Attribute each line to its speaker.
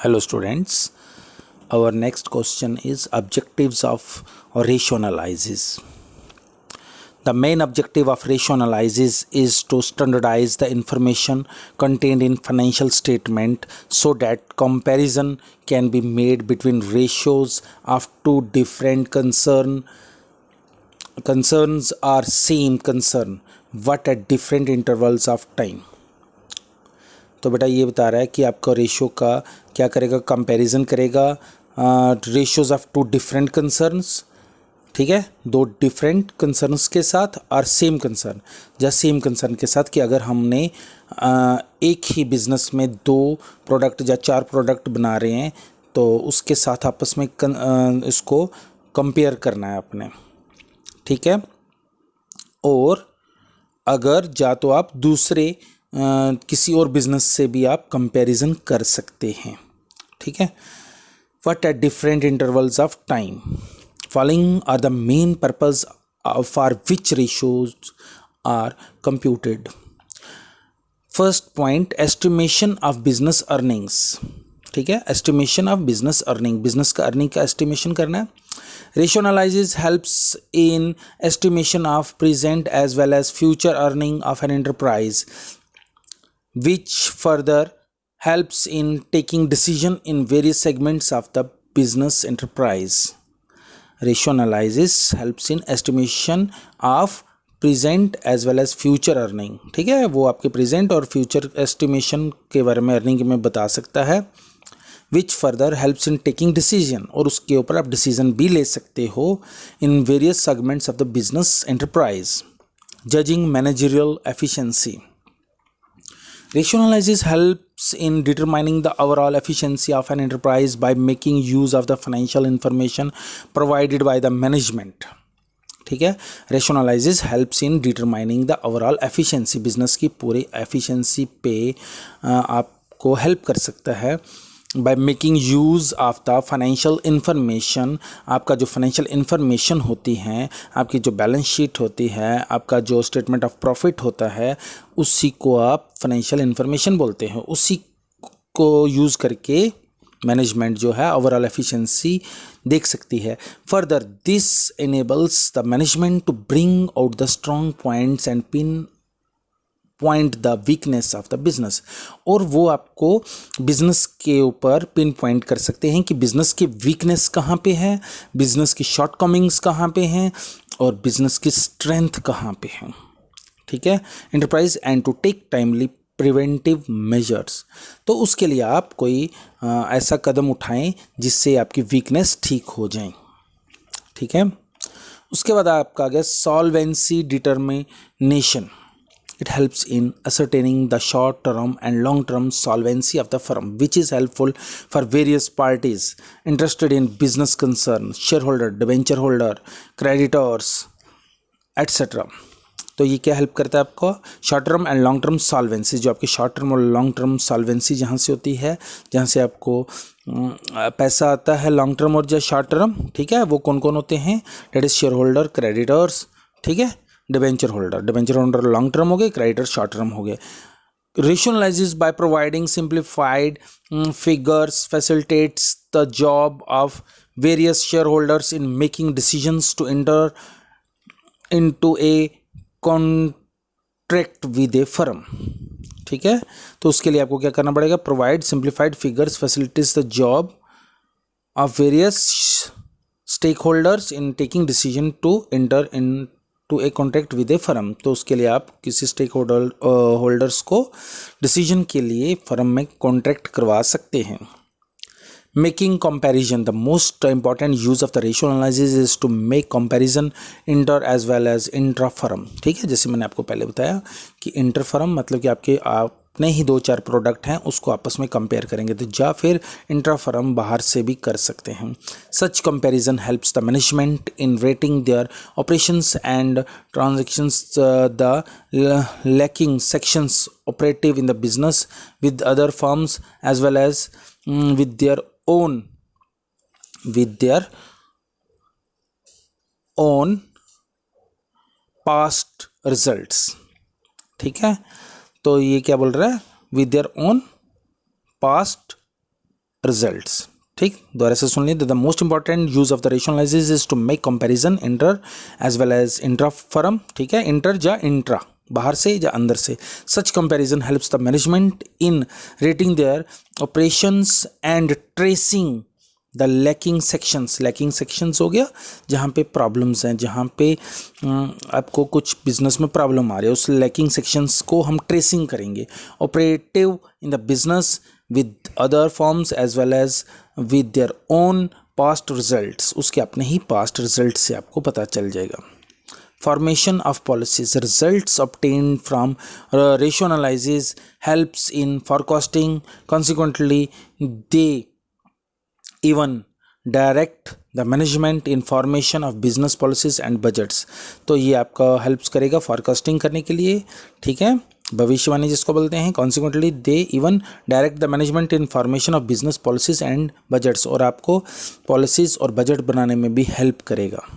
Speaker 1: Hello students, our next question is objectives of ratio analysis. The main objective of ratio analysis is to standardize the information contained in financial statement so that comparison can be made between ratios of two different concerns or same concern but at different intervals of time. तो बेटा ये बता रहा है कि आपका ratio का क्या करेगा, कंपैरिजन करेगा ratios of two different concerns, ठीक है, दो डिफरेंट कंसर्न्स के साथ और सेम कंसर्न या सेम कंसर्न के साथ कि अगर हमने एक ही बिजनेस में दो प्रोडक्ट या चार प्रोडक्ट बना रहे हैं तो उसके साथ आपस में इसको कंपेयर करना है अपने, ठीक है। और अगर या तो आप दूसरे किसी और बिजनेस से भी आप कंपैरिजन कर सकते हैं, ठीक है। But at different intervals of time following are the main purpose for which ratios are computed. First point, estimation of business earnings, ठीक है। Estimation of business earning, business का अर्निंग का एस्टिमेशन करना है। Ratio analysis helps in estimation of present as well as future earning of an enterprise which further helps in taking decision in various segments of the business enterprise. Ratio analysis helps in estimation of present as well as future earning, ठीक है। वो आपके present और future estimation के बारे में earning में बता सकता है। which further helps in taking decision, और उसके ऊपर आप decision भी ले सकते हो in various segments of the business enterprise. Judging managerial efficiency. Ratio analysis helps in determining the overall efficiency of an enterprise by making use of the financial information provided by the management, ठीक है। Ratio analysis helps in determining the overall efficiency, business की पूरी efficiency पे आपको help कर सकता है by making use of the financial information. आपका जो फाइनेंशियल इंफॉर्मेशन होती हैं, आपकी जो बैलेंस शीट होती है, आपका जो स्टेटमेंट ऑफ प्रॉफिट होता है, उसी को आप फाइनेंशियल इंफॉर्मेशन बोलते हैं। उसी को यूज़ करके मैनेजमेंट जो है ओवरऑल एफिशिएंसी देख सकती है। Further this enables the management to bring out the strong points and pin point the weakness of the business, और वो आपको बिजनेस के ऊपर पिन पॉइंट कर सकते हैं कि बिजनेस की वीकनेस कहाँ पे है, बिजनेस की शॉर्ट कमिंग्स कहाँ पे हैं और बिजनेस की स्ट्रेंथ कहाँ पे है, ठीक है। Enterprise and to take timely preventive measures, तो उसके लिए आप कोई ऐसा कदम उठाएं जिससे आपकी वीकनेस ठीक हो जाए, ठीक है। उसके बाद आपका आ गया solvency determination. It helps in ascertaining the short-term and long-term solvency of the firm, which is helpful for various parties interested in business concern, shareholder, debenture holder, creditors, etc. तो ये क्या हेल्प करता है आपको, short term and long term solvency. जो आपकी short term और long term solvency जहाँ से होती है, जहाँ से आपको पैसा आता है, लॉन्ग टर्म और जो शॉर्ट टर्म, ठीक है, वो कौन कौन होते हैं, debt is shareholder, creditors, ठीक है, डिबेंचर होल्डर लॉन्ग टर्म हो गए, क्रेडिटर शॉर्ट टर्म हो गए। Ratio analysis by providing simplified figures facilitates the job of various shareholders in making decisions to enter into a contract with a firm, ठीक है। तो उसके लिए आपको क्या करना पड़ेगा, provide simplified figures facilities the job of various stakeholders in taking decision to enter into a contract with a firm. तो उसके लिए आप किसी स्टेक होल्डर्स को डिसीजन के लिए फर्म में कॉन्ट्रैक्ट करवा सकते हैं। Making comparison, the most important use of the ratio analysis is to make comparison inter as well as intra firm, ठीक है। जैसे मैंने आपको पहले बताया कि इंटर फर्म मतलब कि आपके अपने ही दो चार प्रोडक्ट हैं, उसको आपस में कंपेयर करेंगे, तो या फिर इंट्रा फर्म बाहर से भी कर सकते हैं। Such comparison helps the management in rating their operations and transactions the lacking sections operative in the business with other firms as well as with their own past results, ठीक है। तो ये क्या बोल रहा है, with their own past results. ठीक, दोबारा से सुन लीजिए। The most important use of the ratio analysis is to make comparison inter as well as intra firm. ठीक है, इंटर या इंट्रा, बाहर से या अंदर से। Such comparison helps the management in rating their operations and tracing the lacking sections. Lacking sections हो गया जहाँ पे प्रॉब्लम्स हैं, जहाँ पे आपको कुछ बिजनेस में प्रॉब्लम आ रही है, उस लैकिंग सेक्शंस को हम ट्रेसिंग करेंगे। Operative in the business with other forms as well as with their own past results, उसके अपने ही पास्ट रिजल्ट से आपको पता चल जाएगा। Formation of policies. Results obtained from ratio analysis helps in forecasting. Consequently, they even direct the management in formation of business policies and budgets. तो ये आपका हेल्प्स करेगा forecasting करने के लिए। ठीक है, भविष्यवाणी जिसको बोलते हैं। Consequently, they even direct the management in formation of business policies and budgets, और आपको पॉलिसीज़ और बजट बनाने में भी हेल्प करेगा।